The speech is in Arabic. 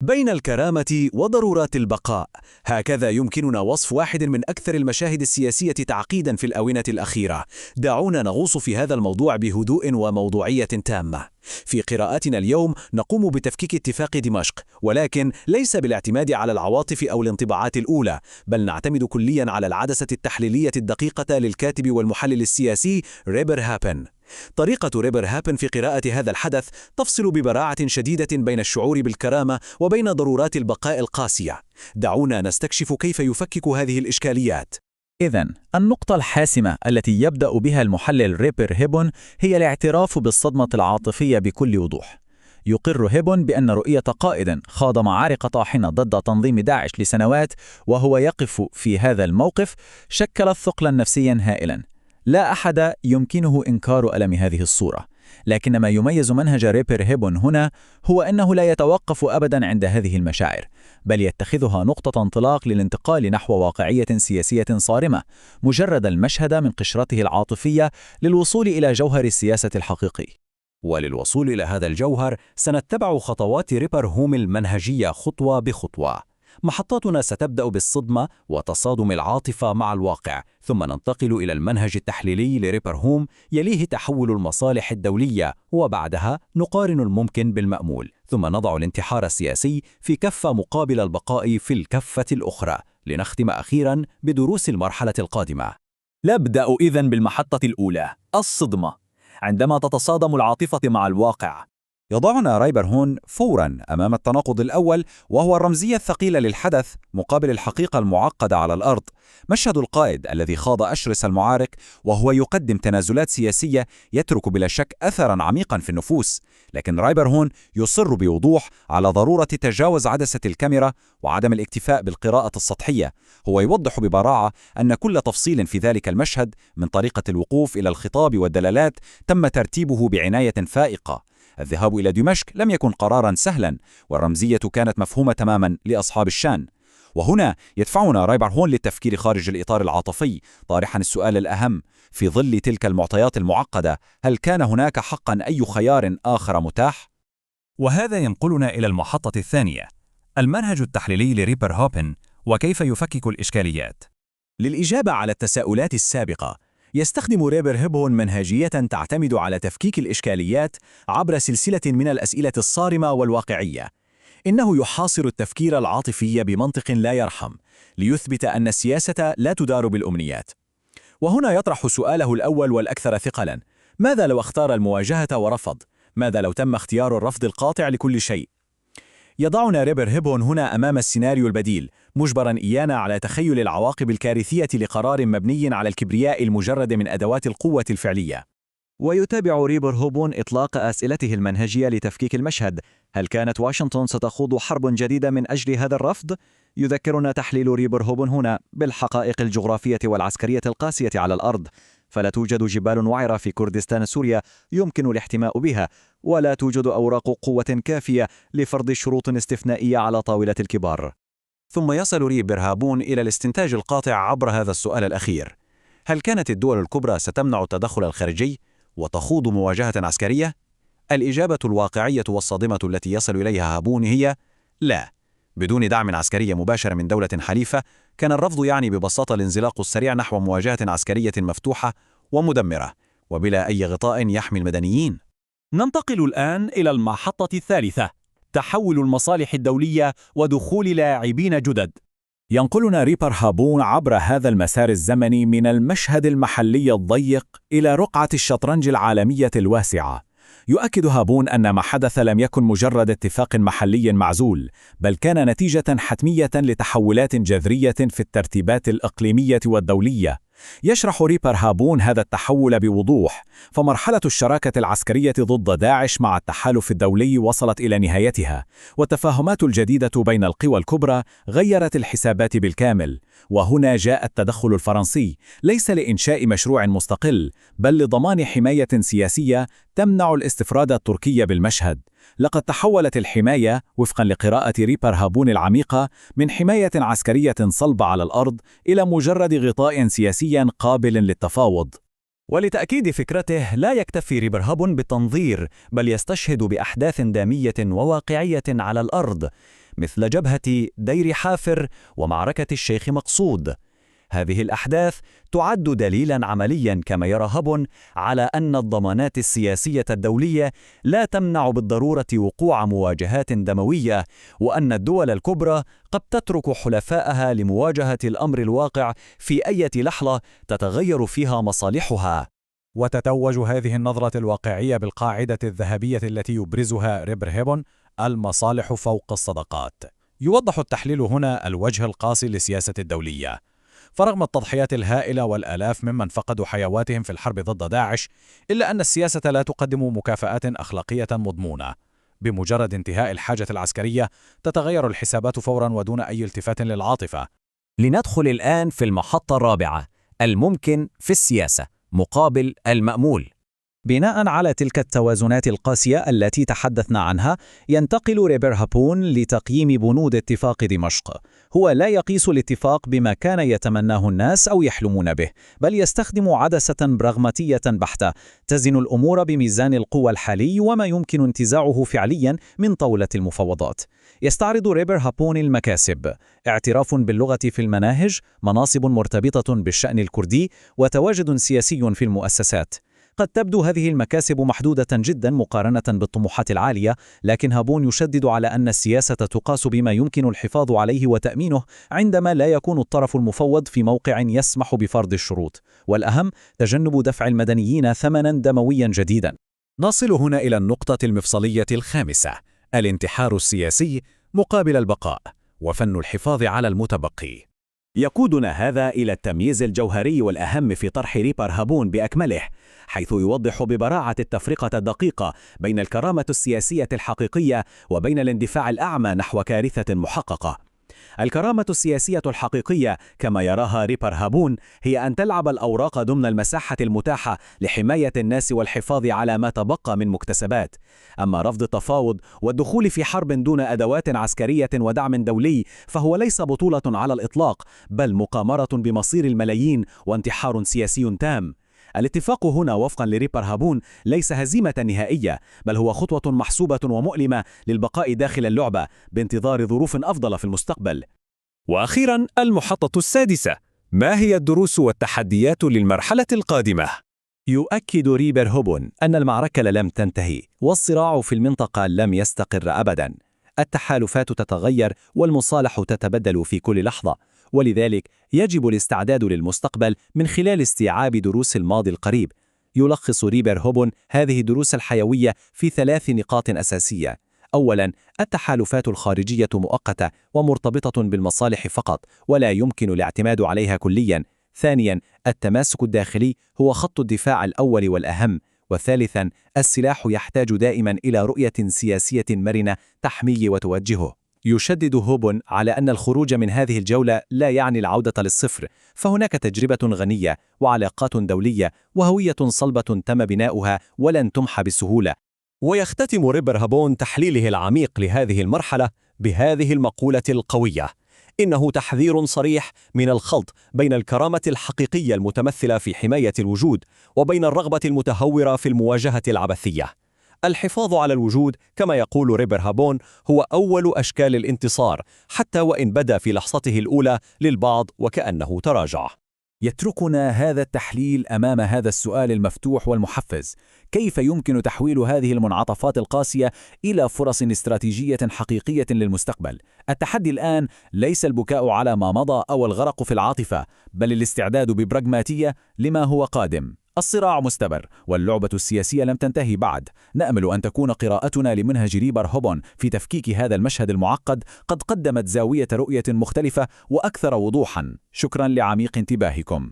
بين الكرامة وضرورات البقاء، هكذا يمكننا وصف واحد من أكثر المشاهد السياسية تعقيداً في الآونة الأخيرة. دعونا نغوص في هذا الموضوع بهدوء وموضوعية تامة. في قراءتنا اليوم نقوم بتفكيك اتفاق دمشق، ولكن ليس بالاعتماد على العواطف أو الانطباعات الأولى، بل نعتمد كلياً على العدسة التحليلية الدقيقة للكاتب والمحلل السياسي ريبر هابن. طريقة ريبر هابن في قراءة هذا الحدث تفصل ببراعة شديدة بين الشعور بالكرامة وبين ضرورات البقاء القاسية. دعونا نستكشف كيف يفكك هذه الإشكاليات. إذن النقطة الحاسمة التي يبدأ بها المحلل ريبر هيبون هي الاعتراف بالصدمة العاطفية بكل وضوح. يقر هيبون بأن رؤية قائد خاض معارك طاحنة ضد تنظيم داعش لسنوات وهو يقف في هذا الموقف شكلت ثقلا نفسيا هائلا. لا أحد يمكنه إنكار ألم هذه الصورة، لكن ما يميز منهج ريبر هيبون هنا هو أنه لا يتوقف أبدا عند هذه المشاعر، بل يتخذها نقطة انطلاق للانتقال نحو واقعية سياسية صارمة، مجرد المشهد من قشرته العاطفية للوصول إلى جوهر السياسة الحقيقي. وللوصول إلى هذا الجوهر سنتبع خطوات ريبر هوم المنهجية خطوة بخطوة. محطاتنا ستبدأ بالصدمة وتصادم العاطفة مع الواقع، ثم ننتقل إلى المنهج التحليلي لريبر هوم، يليه تحول المصالح الدولية، وبعدها نقارن الممكن بالمأمول، ثم نضع الانتحار السياسي في كفة مقابل البقاء في الكفة الأخرى، لنختم أخيراً بدروس المرحلة القادمة. نبدأ إذن بالمحطة الأولى، الصدمة. عندما تتصادم العاطفة مع الواقع، يضعنا ريبر هون فوراً أمام التناقض الأول، وهو الرمزية الثقيلة للحدث مقابل الحقيقة المعقدة على الأرض. مشهد القائد الذي خاض أشرس المعارك وهو يقدم تنازلات سياسية يترك بلا شك أثراً عميقاً في النفوس، لكن ريبر هون يصر بوضوح على ضرورة تجاوز عدسة الكاميرا وعدم الاكتفاء بالقراءة السطحية. هو يوضح ببراعة أن كل تفصيل في ذلك المشهد، من طريقة الوقوف إلى الخطاب والدلالات، تم ترتيبه بعناية فائقة. الذهاب إلى دمشق لم يكن قراراً سهلاً، والرمزية كانت مفهومة تماماً لأصحاب الشان. وهنا يدفعنا ريبر هون للتفكير خارج الإطار العاطفي، طارحاً السؤال الأهم: في ظل تلك المعطيات المعقدة، هل كان هناك حقاً أي خيار آخر متاح؟ وهذا ينقلنا إلى المحطة الثانية، المنهج التحليلي لريبر هوبن وكيف يفكك الإشكاليات. للإجابة على التساؤلات السابقة، يستخدم ريبر هيبون منهجية تعتمد على تفكيك الإشكاليات عبر سلسلة من الأسئلة الصارمة والواقعية. إنه يحاصر التفكير العاطفي بمنطق لا يرحم، ليثبت أن السياسة لا تدار بالأمنيات. وهنا يطرح سؤاله الأول والأكثر ثقلاً: ماذا لو اختار المواجهة ورفض؟ ماذا لو تم اختيار الرفض القاطع لكل شيء؟ يضعنا ريبر هيبون هنا أمام السيناريو البديل، مجبراً إيانا على تخيل العواقب الكارثية لقرار مبني على الكبرياء المجرد من أدوات القوة الفعلية. ويتابع ريبر هوبون إطلاق أسئلته المنهجية لتفكيك المشهد. هل كانت واشنطن ستخوض حرب جديدة من أجل هذا الرفض؟ يذكرنا تحليل ريبر هوبون هنا بالحقائق الجغرافية والعسكرية القاسية على الأرض. فلا توجد جبال وعرة في كردستان سوريا يمكن الاحتماء بها، ولا توجد أوراق قوة كافية لفرض شروط استثنائية على طاولة الكبار. ثم يصل ريبر هابون إلى الاستنتاج القاطع عبر هذا السؤال الأخير: هل كانت الدول الكبرى ستمنع التدخل الخارجي وتخوض مواجهة عسكرية؟ الإجابة الواقعية والصادمة التي يصل إليها هابون هي لا. بدون دعم عسكري مباشر من دولة حليفة، كان الرفض يعني ببساطة الانزلاق السريع نحو مواجهة عسكرية مفتوحة ومدمرة، وبلا أي غطاء يحمي المدنيين. ننتقل الآن إلى المحطة الثالثة، تحول المصالح الدولية ودخول لاعبين جدد. ينقلنا ريبر هابون عبر هذا المسار الزمني من المشهد المحلي الضيق إلى رقعة الشطرنج العالمية الواسعة. يؤكد هابون أن ما حدث لم يكن مجرد اتفاق محلي معزول، بل كان نتيجة حتمية لتحولات جذرية في الترتيبات الإقليمية والدولية. يشرح ريبر هابون هذا التحول بوضوح، فمرحلة الشراكة العسكرية ضد داعش مع التحالف الدولي وصلت إلى نهايتها، والتفاهمات الجديدة بين القوى الكبرى غيرت الحسابات بالكامل. وهنا جاء التدخل الفرنسي، ليس لإنشاء مشروع مستقل، بل لضمان حماية سياسية تمنع الاستفراد التركي بالمشهد. لقد تحولت الحماية وفقا لقراءة ريبر هابون العميقة من حماية عسكرية صلبة على الأرض إلى مجرد غطاء سياسي قابل للتفاوض. ولتأكيد فكرته لا يكتفي ريبر هابون بالتنظير، بل يستشهد بأحداث دامية وواقعية على الأرض، مثل جبهة دير حافر ومعركة الشيخ مقصود. هذه الأحداث تعد دليلاً عملياً كما يرى هابون على أن الضمانات السياسية الدولية لا تمنع بالضرورة وقوع مواجهات دموية، وأن الدول الكبرى قد تترك حلفائها لمواجهة الأمر الواقع في أي لحظة تتغير فيها مصالحها. وتتوج هذه النظرة الواقعية بالقاعدة الذهبية التي يبرزها ريبر هابون: المصالح فوق الصداقات. يوضح التحليل هنا الوجه القاسي للسياسة الدولية. فرغم التضحيات الهائلة والآلاف ممن فقدوا حيواتهم في الحرب ضد داعش، إلا أن السياسة لا تقدم مكافآت أخلاقية مضمونة. بمجرد انتهاء الحاجة العسكرية تتغير الحسابات فورا ودون أي التفات للعاطفة. لندخل الآن في المحطة الرابعة: الممكن في السياسة مقابل المأمول. بناء على تلك التوازنات القاسية التي تحدثنا عنها، ينتقل ريبر هابون لتقييم بنود اتفاق دمشق. هو لا يقيس الاتفاق بما كان يتمناه الناس أو يحلمون به، بل يستخدم عدسة براغماتية بحتة تزن الأمور بميزان القوى الحالي وما يمكن انتزاعه فعليا من طاولة المفاوضات. يستعرض ريبر هابون المكاسب: اعتراف باللغة في المناهج، مناصب مرتبطة بالشأن الكردي، وتواجد سياسي في المؤسسات. قد تبدو هذه المكاسب محدودة جدا مقارنة بالطموحات العالية، لكن هابون يشدد على أن السياسة تقاس بما يمكن الحفاظ عليه وتأمينه عندما لا يكون الطرف المفوض في موقع يسمح بفرض الشروط، والأهم تجنب دفع المدنيين ثمنا دمويا جديدا. نصل هنا إلى النقطة المفصلية الخامسة: الانتحار السياسي مقابل البقاء، وفن الحفاظ على المتبقي. يقودنا هذا إلى التمييز الجوهري والأهم في طرح ريبر هابون بأكمله، حيث يوضح ببراعة التفرقة الدقيقة بين الكرامة السياسية الحقيقية وبين الاندفاع الأعمى نحو كارثة محققة. الكرامة السياسية الحقيقية كما يراها ريبر هابون هي أن تلعب الأوراق ضمن المساحة المتاحة لحماية الناس والحفاظ على ما تبقى من مكتسبات. أما رفض التفاوض والدخول في حرب دون أدوات عسكرية ودعم دولي فهو ليس بطولة على الإطلاق، بل مقامرة بمصير الملايين وانتحار سياسي تام. الاتفاق هنا وفقا لريبر هابون ليس هزيمة نهائية، بل هو خطوة محسوبة ومؤلمة للبقاء داخل اللعبة بانتظار ظروف أفضل في المستقبل. وأخيرا المحطة السادسة: ما هي الدروس والتحديات للمرحلة القادمة؟ يؤكد ريبر هابون أن المعركة لم تنتهي، والصراع في المنطقة لم يستقر أبدا. التحالفات تتغير والمصالح تتبدل في كل لحظة، ولذلك يجب الاستعداد للمستقبل من خلال استيعاب دروس الماضي القريب. يلخص ريبر هابون هذه الدروس الحيوية في 3 نقاط أساسية. أولاً، التحالفات الخارجية مؤقتة ومرتبطة بالمصالح فقط، ولا يمكن الاعتماد عليها كلياً. ثانياً، التماسك الداخلي هو خط الدفاع الأول والأهم. وثالثاً، السلاح يحتاج دائماً إلى رؤية سياسية مرنة تحميه وتوجهه. يشدد هابون على أن الخروج من هذه الجولة لا يعني العودة للصفر، فهناك تجربة غنية وعلاقات دولية وهوية صلبة تم بناؤها ولن تمحى بسهولة. ويختتم ريبر هابون تحليله العميق لهذه المرحلة بهذه المقولة القوية: إنه تحذير صريح من الخلط بين الكرامة الحقيقية المتمثلة في حماية الوجود وبين الرغبة المتهورة في المواجهة العبثية. الحفاظ على الوجود كما يقول ريبر هابون هو أول أشكال الانتصار، حتى وإن بدا في لحظته الأولى للبعض وكأنه تراجع. يتركنا هذا التحليل أمام هذا السؤال المفتوح والمحفز: كيف يمكن تحويل هذه المنعطفات القاسية إلى فرص استراتيجية حقيقية للمستقبل؟ التحدي الآن ليس البكاء على ما مضى أو الغرق في العاطفة، بل الاستعداد ببراغماتية لما هو قادم. الصراع مستمر واللعبة السياسية لم تنتهي بعد. نأمل أن تكون قراءتنا لمنهج ريبر هابون في تفكيك هذا المشهد المعقد قد قدمت زاوية رؤية مختلفة وأكثر وضوحا. شكرا لعميق انتباهكم.